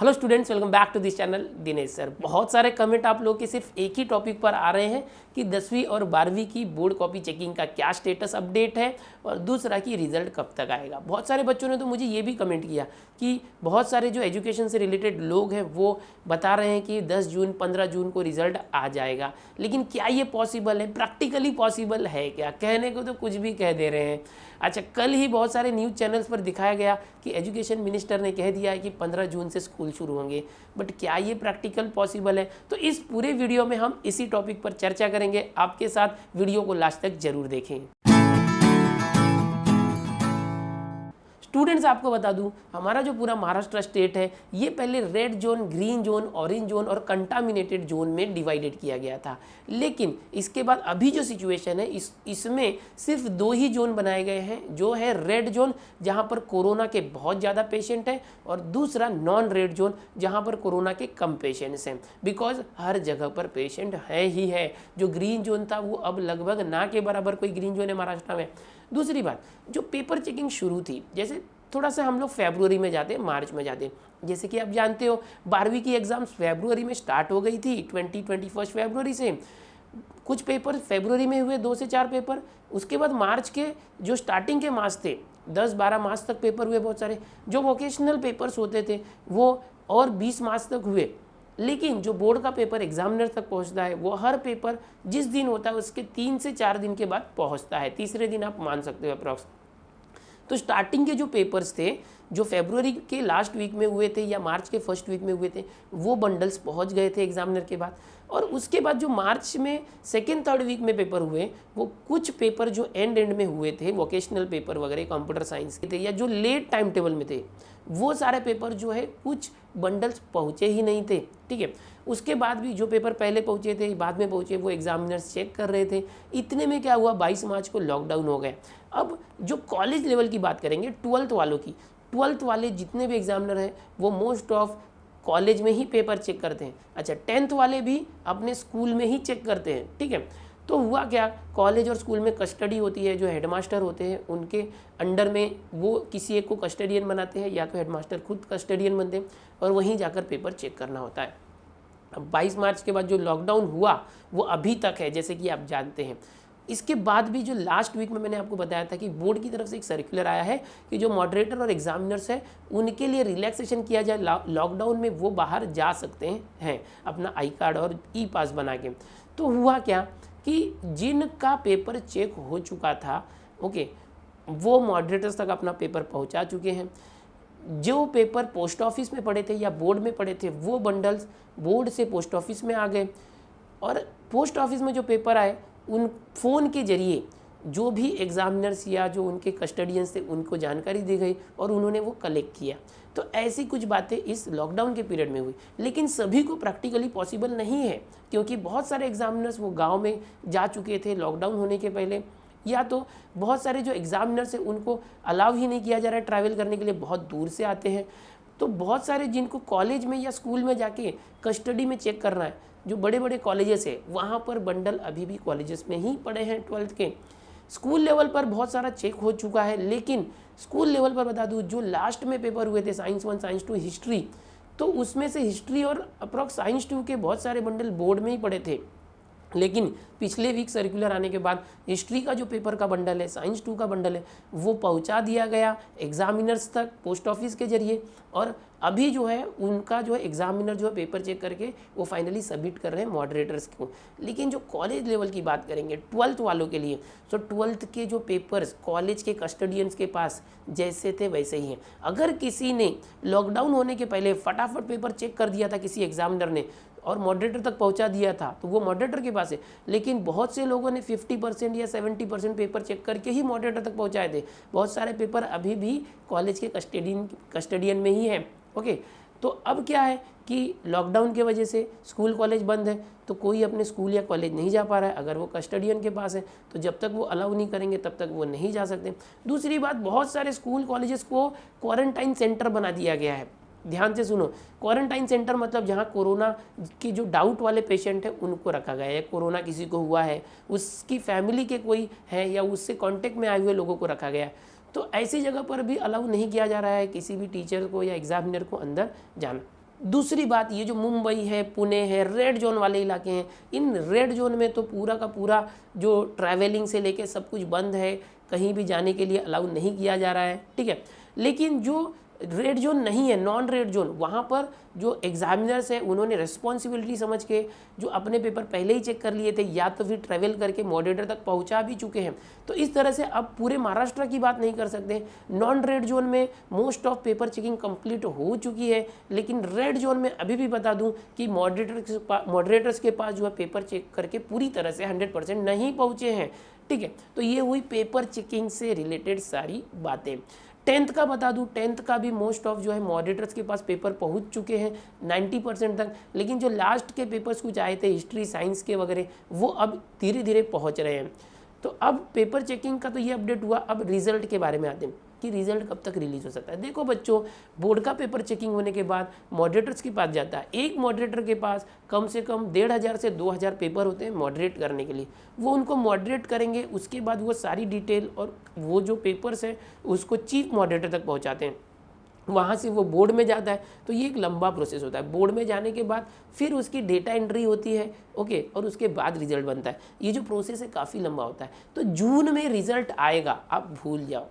Hello students, welcome back to this channel. Dinesh sir, बहुत सारे comment आप लोग के सिर्फ एक ही टॉपिक पर आ रहे हैं कि 10वीं और 12वीं की बोर्ड कॉपी चेकिंग का क्या स्टेटस अपडेट है और दूसरा की रिजल्ट कब तक आएगा। बहुत सारे बच्चों ने तो मुझे ये भी कमेंट किया कि बहुत सारे जो एजुकेशन से रिलेटेड लोग हैं वो बता रहे हैं कि 10 जून 15 जून को रिजल्ट आ जाएगा, लेकिन क्या ये पॉसिबल है, प्रैक्टिकली पॉसिबल है क्या? कहने को तो कुछ भी कह दे रहे हैं। अच्छा, कल ही बहुत सारे न्यूज़ चैनल्स पर दिखाया गया कि एजुकेशन मिनिस्टर ने कह दिया है कि 15 जून से स्कूल शुरू होंगे, बट क्या ये प्रैक्टिकल पॉसिबल है? तो इस पूरे वीडियो में हम इसी टॉपिक पर चर्चा करेंगे आपके साथ। वीडियो को लास्ट तक जरूर देखें। स्टूडेंट्स, आपको बता दूं, हमारा जो पूरा महाराष्ट्र स्टेट है ये पहले red zone, green zone, orange zone और कंटामिनेटेड जोन में डिवाइडेड किया गया था, लेकिन इसके बाद अभी जो सिचुएशन है इसमें सिर्फ 2 ही जोन बनाए गए हैं, जो है रेड जोन जहां पर कोरोना के बहुत ज़्यादा पेशेंट हैं और दूसरा नॉन रेड जोन जहां पर कोरोना के कम पेशेंट्स हैं, बिकॉज हर जगह पर पेशेंट है ही है। जो ग्रीन जोन था वो अब लगभग ना के बराबर कोई ग्रीन जोन है महाराष्ट्र में। दूसरी बात, जो पेपर चेकिंग शुरू थी, जैसे थोड़ा सा हम लोग फरवरी में जाते हैं, मार्च में जाते हैं। जैसे कि आप जानते हो 12वीं की एग्ज़ाम्स फरवरी में स्टार्ट हो गई थी, 21 फरवरी से। कुछ पेपर फरवरी में हुए, 2 से 4 पेपर। उसके बाद मार्च के जो स्टार्टिंग के मास थे, 10-12 मास तक पेपर हुए बहुत सारे। जो वोकेशनल पेपर्स होते थे वो और 20 मास तक हुए, लेकिन जो बोर्ड का पेपर एग्जामिनर तक पहुंचता है वो हर पेपर जिस दिन होता है उसके 3 से 4 दिन के बाद पहुंचता है। तीसरे दिन आप मान सकते हो अप्रॉक्स। तो स्टार्टिंग के जो पेपर्स थे जो फरवरी के लास्ट वीक में हुए थे या मार्च के फर्स्ट वीक में हुए थे, वो बंडल्स पहुंच गए थे एग्जामिनर के बाद। और उसके बाद जो मार्च में सेकेंड थर्ड वीक में पेपर हुए, वो कुछ पेपर जो एंड में हुए थे, वोकेशनल पेपर वगैरह कंप्यूटर साइंस के थे या जो लेट टाइम टेबल में थे, वो सारे पेपर जो है कुछ बंडल्स पहुँचे ही नहीं थे। ठीक है, उसके बाद भी जो पेपर पहले पहुँचे थे बाद में पहुँचे, वो एग्जामिनर्स चेक कर रहे थे। इतने में क्या हुआ, 22 मार्च को लॉकडाउन हो गया। अब जो कॉलेज लेवल की बात करेंगे, 12th वालों की, 12th वाले जितने भी एग्जामिनर हैं वो मोस्ट ऑफ कॉलेज में ही पेपर चेक करते हैं। अच्छा, 10th वाले भी अपने स्कूल में ही चेक करते हैं। ठीक है, तो हुआ क्या, कॉलेज और स्कूल में कस्टडी होती है, जो हेडमास्टर होते हैं उनके अंडर में वो किसी एक को कस्टडियन बनाते हैं, या तो हेडमास्टर खुद कस्टडियन बनते हैं और वहीं जाकर पेपर चेक करना होता है। अब 22 मार्च के बाद जो लॉकडाउन हुआ वो अभी तक है, जैसे कि आप जानते हैं। इसके बाद भी जो लास्ट वीक में मैंने आपको बताया था कि बोर्ड की तरफ से एक सर्कुलर आया है कि जो मॉडरेटर और एग्जामिनर्स हैं उनके लिए रिलैक्सेशन किया जाए, लॉकडाउन में वो बाहर जा सकते हैं अपना आई कार्ड और ई पास बना के। तो हुआ क्या कि जिनका पेपर चेक हो चुका था, ओके, वो मॉडरेटर्स तक अपना पेपर पहुंचा चुके हैं। जो पेपर पोस्ट ऑफिस में पड़े थे या बोर्ड में पड़े थे, वो बंडल्स बोर्ड से पोस्ट ऑफिस में आ गए, और पोस्ट ऑफिस में जो पेपर आए उन फ़ोन के जरिए जो भी एग्जामिनर्स या जो उनके कस्टडियंस थे उनको जानकारी दी गई और उन्होंने वो कलेक्ट किया। तो ऐसी कुछ बातें इस लॉकडाउन के पीरियड में हुई, लेकिन सभी को प्रैक्टिकली पॉसिबल नहीं है, क्योंकि बहुत सारे एग्जामिनर्स वो गांव में जा चुके थे लॉकडाउन होने के पहले, या तो बहुत सारे जो एग्जामिनर्स हैं उनको अलाउ ही नहीं किया जा रहा है ट्रैवल करने के लिए, बहुत दूर से आते हैं। तो बहुत सारे जिनको कॉलेज में या स्कूल में जाके कस्टडी में चेक करना है, जो बड़े बड़े कॉलेजेस है वहाँ पर बंडल अभी भी कॉलेजेस में ही पड़े हैं 12th के। स्कूल लेवल पर बहुत सारा चेक हो चुका है, लेकिन स्कूल लेवल पर बता दूँ जो लास्ट में पेपर हुए थे साइंस 1 साइंस 2 हिस्ट्री, तो उसमें से हिस्ट्री और अप्रॉक्स साइंस 2 के बहुत सारे बंडल बोर्ड में ही पड़े थे। लेकिन पिछले वीक सर्कुलर आने के बाद हिस्ट्री का जो पेपर का बंडल है, साइंस 2 का बंडल है, वो पहुंचा दिया गया एग्जामिनर्स तक पोस्ट ऑफिस के जरिए, और अभी जो है उनका जो है एग्जामिनर जो है पेपर चेक करके वो फाइनली सबमिट कर रहे हैं मॉडरेटर्स को। लेकिन जो कॉलेज लेवल की बात करेंगे 12th वालों के लिए, तो 12th के जो पेपर्स कॉलेज के कस्टडियंस के पास जैसे थे वैसे ही हैं। अगर किसी ने लॉकडाउन होने के पहले फटाफट पेपर चेक कर दिया था किसी एग्जामिनर ने और मॉडरेटर तक पहुंचा दिया था, तो वो मॉडरेटर के पास है। लेकिन बहुत से लोगों ने 50% या 70% पेपर चेक करके ही मॉडरेटर तक पहुंचाए थे। बहुत सारे पेपर अभी भी कॉलेज के कस्टडियन में ही है। ओके, तो अब क्या है कि लॉकडाउन की वजह से स्कूल कॉलेज बंद है, तो कोई अपने स्कूल या कॉलेज नहीं जा पा रहा है। अगर वो कस्टडियन के पास है तो जब तक वो अलाउ नहीं करेंगे तब तक वो नहीं जा सकते। दूसरी बात, बहुत सारे स्कूल कॉलेजेस को क्वारंटाइन सेंटर बना दिया गया है। ध्यान से सुनो, क्वारंटाइन सेंटर मतलब जहाँ कोरोना के जो डाउट वाले पेशेंट हैं उनको रखा गया है। कोरोना किसी को हुआ है, उसकी फैमिली के कोई है या उससे कांटेक्ट में आए हुए लोगों को रखा गया है। तो ऐसी जगह पर भी अलाउ नहीं किया जा रहा है किसी भी टीचर को या एग्जामिनर को अंदर जाना। दूसरी बात, ये जो मुंबई है, पुणे है, रेड जोन वाले इलाके हैं, इन रेड जोन में तो पूरा का पूरा जो ट्रैवलिंग से लेके सब कुछ बंद है, कहीं भी जाने के लिए अलाउ नहीं किया जा रहा है, ठीक है। लेकिन जो रेड जोन नहीं है, नॉन रेड जोन, वहाँ पर जो एग्जामिनर्स है उन्होंने रिस्पॉन्सिबिलिटी समझ के जो अपने पेपर पहले ही चेक कर लिए थे या तो फिर ट्रैवल करके मॉडरेटर तक पहुँचा भी चुके हैं। तो इस तरह से अब पूरे महाराष्ट्र की बात नहीं कर सकते। नॉन रेड जोन में most of paper checking complete हो चुकी है, लेकिन रेड जोन में अभी भी बता दूं कि मॉडरेटर्स के पास जो है पेपर चेक करके पूरी तरह से 100% नहीं पहुँचे हैं, ठीक है। तो ये हुई पेपर चेकिंग से रिलेटेड सारी बातें। 10th का बता दूं, 10th का भी मोस्ट ऑफ जो है मॉडरेटर्स के पास पेपर पहुंच चुके हैं 90% तक, लेकिन जो लास्ट के पेपर्स कुछ आए थे हिस्ट्री साइंस के वगैरह, वो अब धीरे धीरे पहुंच रहे हैं। तो अब पेपर चेकिंग का तो ये अपडेट हुआ। अब रिजल्ट के बारे में आते हैं कि रिजल्ट कब तक रिलीज हो सकता है। देखो बच्चों, बोर्ड का पेपर चेकिंग होने के बाद मॉडरेटर्स के पास जाता है। एक मॉडरेटर के पास कम से कम 1,500 से 2,000 पेपर होते हैं मॉडरेट करने के लिए। वो उनको मॉडरेट करेंगे, उसके बाद वो सारी डिटेल और वो जो पेपर्स है उसको चीफ मॉडरेटर तक पहुँचाते हैं। वहाँ से वो बोर्ड में जाता है। तो ये एक लंबा प्रोसेस होता है। बोर्ड में जाने के बाद फिर उसकी डेटा एंट्री होती है, ओके, और उसके बाद रिजल्ट बनता है। ये जो प्रोसेस है काफ़ी लंबा होता है। तो जून में रिजल्ट आएगा, आप भूल जाओ,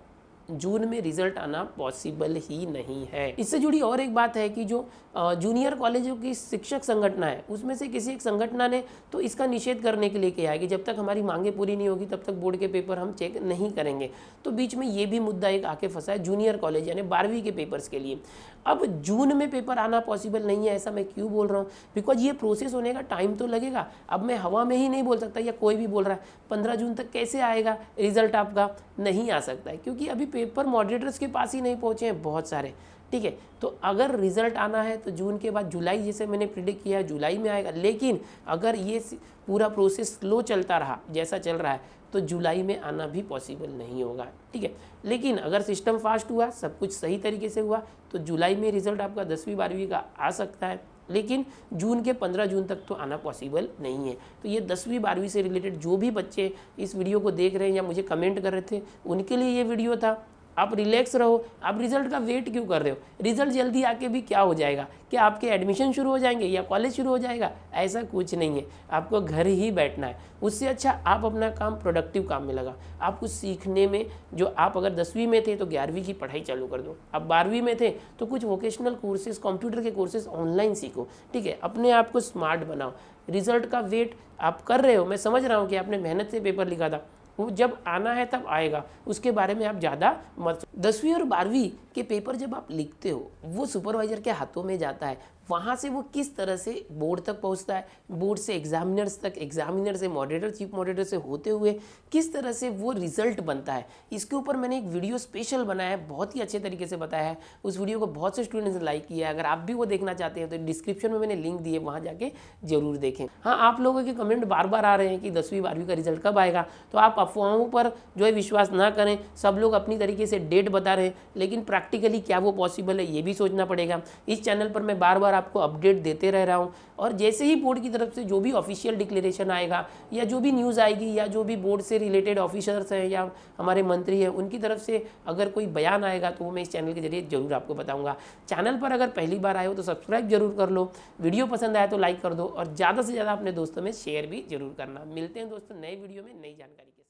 जून में रिजल्ट आना पॉसिबल ही नहीं है। इससे जुड़ी और एक बात है कि जो जूनियर कॉलेजों की शिक्षक संगठन है, उसमें से किसी एक संगठन ने तो इसका निषेध करने के लिए किया है कि जब तक हमारी मांगे पूरी नहीं होगी तब तक बोर्ड के पेपर हम चेक नहीं करेंगे। तो बीच में ये भी मुद्दा एक आके फंसा है जूनियर कॉलेज यानी 12वीं के पेपर्स के लिए। अब जून में पेपर आना पॉसिबल नहीं है, ऐसा मैं क्यों बोल रहा हूँ? बिकॉज ये प्रोसेस होने का टाइम तो लगेगा। अब मैं हवा में ही नहीं बोल सकता, या कोई भी बोल रहा है 15 जून तक कैसे आएगा रिजल्ट, आपका नहीं आ सकता है, क्योंकि अभी पेपर मॉडरेटर्स के पास ही नहीं पहुँचे हैं बहुत सारे, ठीक है। तो अगर रिजल्ट आना है तो जून के बाद जुलाई, जैसे मैंने प्रिडिक्ट किया है, जुलाई में आएगा। लेकिन अगर ये पूरा प्रोसेस स्लो चलता रहा जैसा चल रहा है तो जुलाई में आना भी पॉसिबल नहीं होगा, ठीक है। लेकिन अगर सिस्टम फास्ट हुआ, सब कुछ सही तरीके से हुआ, तो जुलाई में रिजल्ट आपका 10वीं 12वीं का आ सकता है। लेकिन जून के 15 जून तक तो आना पॉसिबल नहीं है। तो ये 10वीं 12वीं से रिलेटेड जो भी बच्चे इस वीडियो को देख रहे हैं या मुझे कमेंट कर रहे थे, उनके लिए ये वीडियो था। आप रिलैक्स रहो। आप रिजल्ट का वेट क्यों कर रहे हो? रिजल्ट जल्दी आके भी क्या हो जाएगा? क्या आपके एडमिशन शुरू हो जाएंगे या कॉलेज शुरू हो जाएगा? ऐसा कुछ नहीं है, आपको घर ही बैठना है। उससे अच्छा आप अपना काम प्रोडक्टिव काम में लगा। आप कुछ सीखने में, जो आप अगर 10वीं में थे तो 11वीं की पढ़ाई चालू कर दो। आप 12वीं में थे तो कुछ वोकेशनल कोर्सेज, कंप्यूटर के कोर्सेज ऑनलाइन सीखो, ठीक है। अपने आप को स्मार्ट बनाओ। रिजल्ट का वेट आप कर रहे हो, मैं समझ रहा हूँ कि आपने मेहनत से पेपर लिखा था, वो जब आना है तब आएगा, उसके बारे में आप ज़्यादा मत। 10वीं और 12वीं के पेपर जब आप लिखते हो, वो सुपरवाइजर के हाथों में जाता है। वहाँ से वो किस तरह से बोर्ड तक पहुँचता है, बोर्ड से एग्जामिनर्स तक, एग्जामिनर से मॉडरेटर, चीफ मॉडरेटर से होते हुए किस तरह से वो रिजल्ट बनता है, इसके ऊपर मैंने एक वीडियो स्पेशल बनाया है, बहुत ही अच्छे तरीके से बताया है। उस वीडियो को बहुत से स्टूडेंट्स ने लाइक किया है। अगर आप भी वो देखना चाहते हैं तो डिस्क्रिप्शन में मैंने लिंक दिए, वहाँ जाके जरूर देखें। हाँ, आप लोगों के कमेंट बार बार आ रहे हैं कि 10वीं 12वीं का रिजल्ट कब आएगा, तो आप अफवाहों पर जो है विश्वास ना करें। सब लोग अपनी तरीके से डेट बता रहे हैं, लेकिन प्रैक्टिकली क्या वो पॉसिबल है ये भी सोचना पड़ेगा। इस चैनल पर मैं बार बार आपको अपडेट देते रह रहा हूँ, और जैसे ही बोर्ड की तरफ से जो भी ऑफिशियल डिक्लेरेशन आएगा या जो भी न्यूज़ आएगी या जो भी बोर्ड से रिलेटेड ऑफिसर्स हैं या हमारे मंत्री हैं उनकी तरफ से अगर कोई बयान आएगा तो वो मैं इस चैनल के जरिए जरूर आपको बताऊंगा। चैनल पर अगर पहली बार आए हो तो सब्सक्राइब जरूर कर लो, वीडियो पसंद आया तो लाइक कर दो, और ज़्यादा से ज़्यादा अपने दोस्तों में शेयर भी जरूर करना। मिलते हैं दोस्तों नए वीडियो में नई जानकारी के